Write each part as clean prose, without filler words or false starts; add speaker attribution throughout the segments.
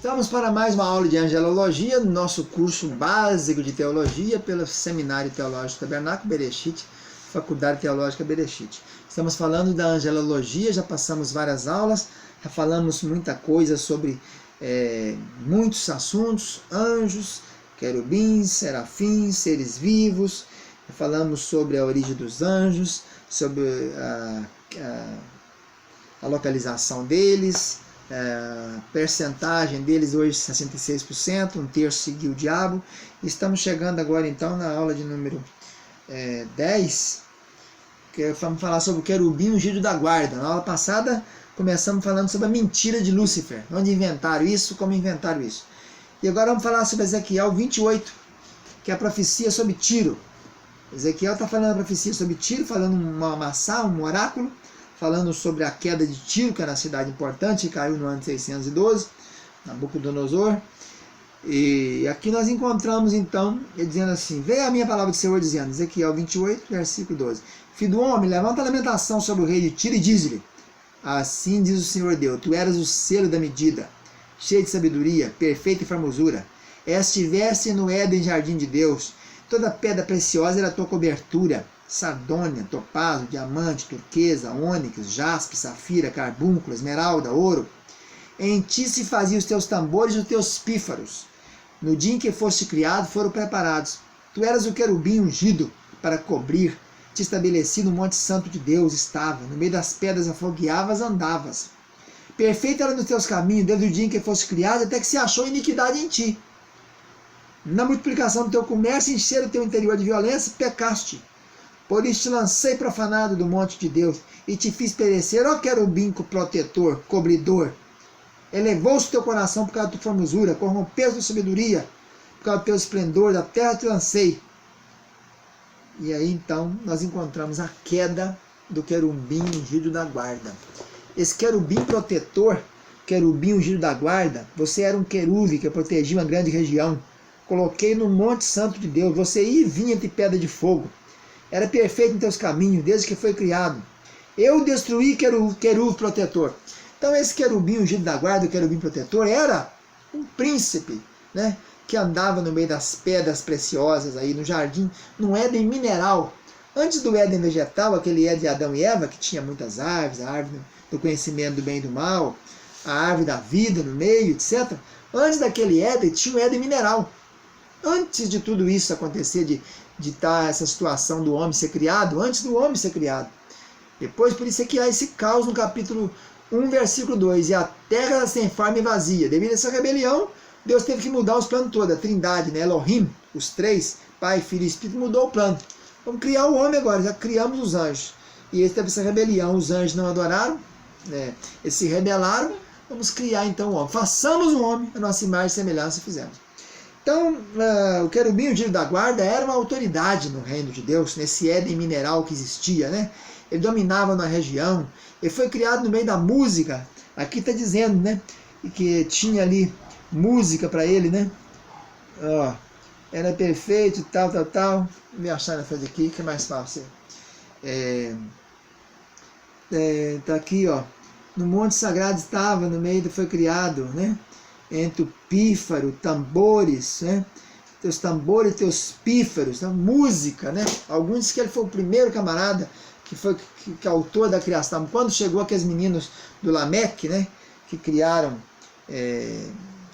Speaker 1: Estamos para mais uma aula de angelologia no nosso curso básico de teologia pelo Seminário Teológico Tabernáculo Bereshit, Faculdade Teológica Bereshit. Estamos falando da angelologia, já passamos várias aulas, já falamos muita coisa sobre muitos assuntos, anjos, querubins, serafins, seres vivos, falamos sobre a origem dos anjos, sobre a localização deles, percentagem deles hoje 66%, um terço seguiu o diabo. Estamos chegando agora então na aula de número 10, que vamos falar sobre o querubim ungido da guarda. Na aula passada começamos falando sobre a mentira de Lúcifer, onde inventaram isso, como inventaram isso. E agora vamos falar sobre Ezequiel 28, que é a profecia sobre Tiro. Ezequiel está falando a profecia sobre Tiro, falando um oráculo, falando sobre a queda de Tiro, que era uma cidade importante, que caiu no ano 612, Nabucodonosor. E aqui nós encontramos então, ele dizendo assim: veio a minha palavra do Senhor dizendo, Ezequiel 28, versículo 12: Filho do homem, levanta a lamentação sobre o rei de Tiro e diz-lhe: assim diz o Senhor Deus, tu eras o selo da medida, cheio de sabedoria, perfeita e formosura. Estivesse no Éden, jardim de Deus, toda pedra preciosa era a tua cobertura, sardônia, topázio, diamante, turquesa, ônix, jaspe, safira, carbúnculo, esmeralda, ouro. Em ti se faziam os teus tambores e os teus pífaros. No dia em que foste criado, foram preparados. Tu eras o querubim ungido para cobrir. Te estabeleci no monte santo de Deus, estava. No meio das pedras afogueavas, andavas. Perfeito era nos teus caminhos, desde o dia em que foste criado, até que se achou iniquidade em ti. Na multiplicação do teu comércio, encher o teu interior de violência, pecaste. Por isso te lancei profanado do monte de Deus, e te fiz perecer, ó querubim protetor, cobridor. Elevou-se o teu coração por causa da tua formosura, corrompeu-se a sabedoria, por causa do teu esplendor, da terra te lancei. E aí então nós encontramos a queda do querubim ungido da guarda. Esse querubim protetor, querubim ungido da guarda, você era um querube que protegia uma grande região. Coloquei no monte santo de Deus, você ia e vinha entre pedra de fogo. Era perfeito em teus caminhos, desde que foi criado. Eu destruí querubim protetor. Então esse querubim ungido da guarda, o querubim protetor, era um príncipe, né, que andava no meio das pedras preciosas, aí no jardim, no Éden mineral. Antes do Éden vegetal, aquele Éden de Adão e Eva, que tinha muitas árvores, a árvore do conhecimento do bem e do mal, a árvore da vida no meio, etc. Antes daquele Éden, tinha o Éden mineral. Antes de tudo isso acontecer, de estar essa situação do homem ser criado, antes do homem ser criado. Depois, por isso é que há esse caos no capítulo 1, versículo 2. E a terra era sem forma e vazia. Devido a essa rebelião, Deus teve que mudar os planos todos. A trindade, né? Elohim, os três, Pai, Filho e Espírito, mudou o plano. Vamos criar o homem agora, já criamos os anjos. E eles teve essa rebelião, os anjos não adoraram, né? Eles se rebelaram, vamos criar então o homem. Façamos o homem, a nossa imagem e semelhança fizemos. Então, o querubim ungido da guarda era uma autoridade no reino de Deus, nesse Éden mineral que existia, né? Ele dominava na região, ele foi criado no meio da música. Aqui está dizendo, né, que tinha ali música para ele, né? Ó, era perfeito, tal. Vou me achar na frente aqui, que é mais fácil. Tá aqui, ó. No monte sagrado estava, no meio foi criado, né? Entre o pífaro, tambores, né? Teus tambores, teus pífaros, né? Música, né? Alguns dizem que ele foi o primeiro camarada que foi que autor da criação. Quando chegou aqueles meninos do Lameque, né? Que criaram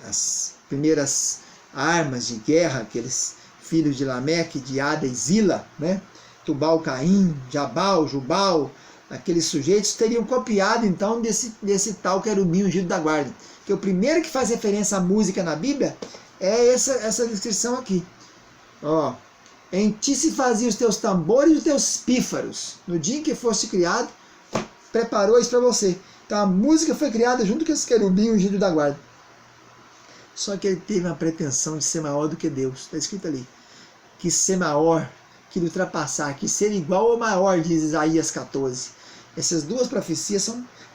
Speaker 1: as primeiras armas de guerra, aqueles filhos de Lameque, de Ada e Zila, né? Tubal, Caim, Jabal, Jubal, aqueles sujeitos teriam copiado então desse tal querubim ungido da guarda. Que o primeiro que faz referência à música na Bíblia é essa descrição aqui. Ó, em ti se faziam os teus tambores e os teus pífaros. No dia em que foste criado, preparou isso para você. Então a música foi criada junto com esse querubim ungido da guarda. Só que ele teve uma pretensão de ser maior do que Deus. Está escrito ali. Que ser maior, que ultrapassar, que ser igual ou maior, diz Isaías 14. Essas duas profecias,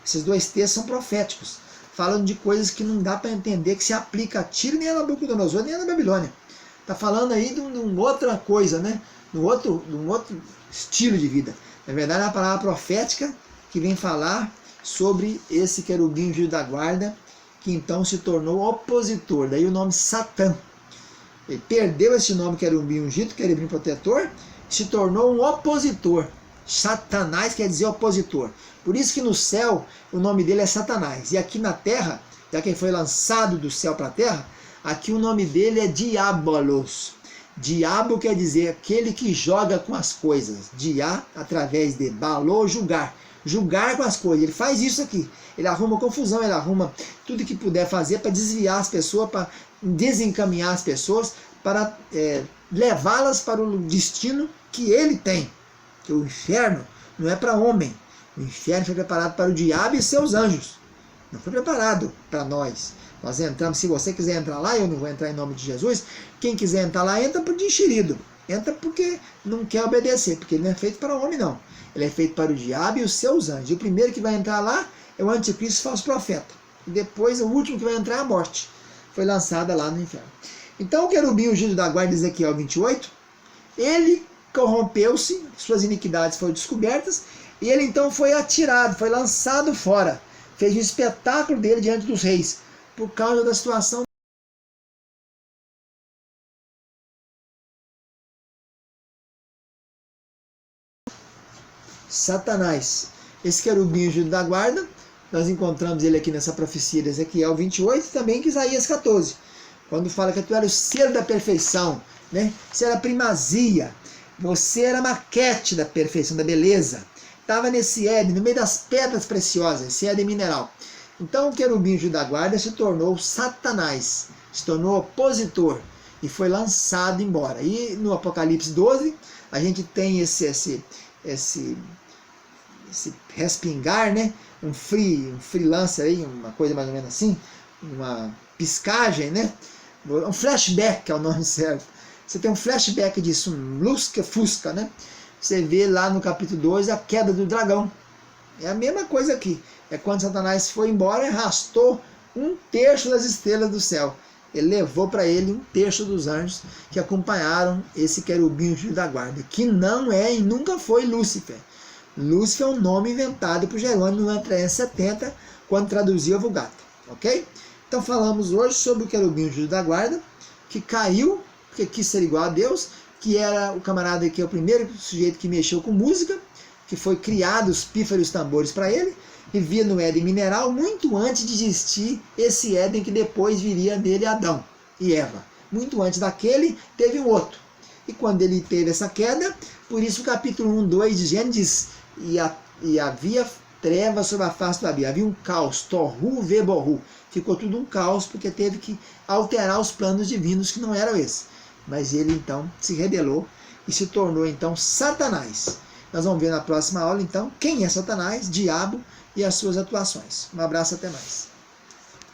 Speaker 1: esses dois textos são proféticos. Falando de coisas que não dá para entender, que se aplica a Tiro, nem a Nabucodonosor, nem a Babilônia. Está falando aí de uma outra coisa, né? De um outro estilo de vida. Na verdade, é uma palavra profética que vem falar sobre esse querubim ungido da guarda que então se tornou opositor, daí o nome Satã. Ele perdeu esse nome, querubim ungido, querubim protetor, se tornou um opositor. Satanás quer dizer opositor. Por isso que no céu o nome dele é Satanás. E aqui na terra, já que ele foi lançado do céu para a terra, aqui o nome dele é Diabolos. Diabo quer dizer aquele que joga com as coisas. Dia, através de balô, julgar. Julgar com as coisas. Ele faz isso aqui. Ele arruma confusão, ele arruma tudo que puder fazer para desviar as pessoas, para desencaminhar as pessoas, para levá-las para o destino que ele tem. Que o inferno não é para homem. O inferno foi preparado para o diabo e seus anjos. Não foi preparado para nós. Nós entramos, se você quiser entrar lá, eu não vou entrar em nome de Jesus, quem quiser entrar lá, entra por enxerido. Entra porque não quer obedecer, porque ele não é feito para o homem, não. Ele é feito para o diabo e os seus anjos. E o primeiro que vai entrar lá é o anticristo falso profeta. E depois, o último que vai entrar é a morte. Foi lançada lá no inferno. Então, o querubim ungido da guarda, Ezequiel 28, ele corrompeu-se, suas iniquidades foram descobertas, e ele então foi atirado, foi lançado fora. Fez o espetáculo dele diante dos reis, por causa da situação. Satanás, esse querubim ungido da guarda, nós encontramos ele aqui nessa profecia de Ezequiel 28 e também em Isaías 14, quando fala que tu era o selo da perfeição, né? Você era a primazia, você era a maquete da perfeição, da beleza. Estava nesse Éden, no meio das pedras preciosas, esse Éden mineral. Então o querubim ungido da guarda se tornou Satanás, se tornou opositor e foi lançado embora. E no Apocalipse 12, a gente tem esse respingar, né? Um freelancer aí, uma coisa mais ou menos assim, uma piscagem, né? Um flashback é o nome certo. Você tem um flashback disso, um lusca-fusca, né? Você vê lá no capítulo 12 a queda do dragão. É a mesma coisa aqui. É quando Satanás foi embora e arrastou 1/3 das estrelas do céu. Ele levou para ele 1/3 dos anjos que acompanharam esse querubim ungido da guarda, que não é e nunca foi Lúcifer. Lúcifer é um nome inventado por Jerônimo no ano 370, quando traduziu a Vulgata. Ok? Então falamos hoje sobre o querubim ungido da guarda, que caiu, porque quis ser igual a Deus, que era o camarada que é o primeiro sujeito que mexeu com música, que foi criado os pífaros tambores para ele, vivia no Éden mineral muito antes de existir esse Éden que depois viria dele Adão e Eva. Muito antes daquele teve um outro. E quando ele teve essa queda, por isso o capítulo 1, 2 de Gênesis, e havia trevas sobre a face do abismo, havia um caos, torru veborru, ficou tudo um caos porque teve que alterar os planos divinos que não eram esses. Mas ele então se rebelou e se tornou então Satanás. Nós vamos ver na próxima aula então quem é Satanás, diabo e as suas atuações. Um abraço, até mais.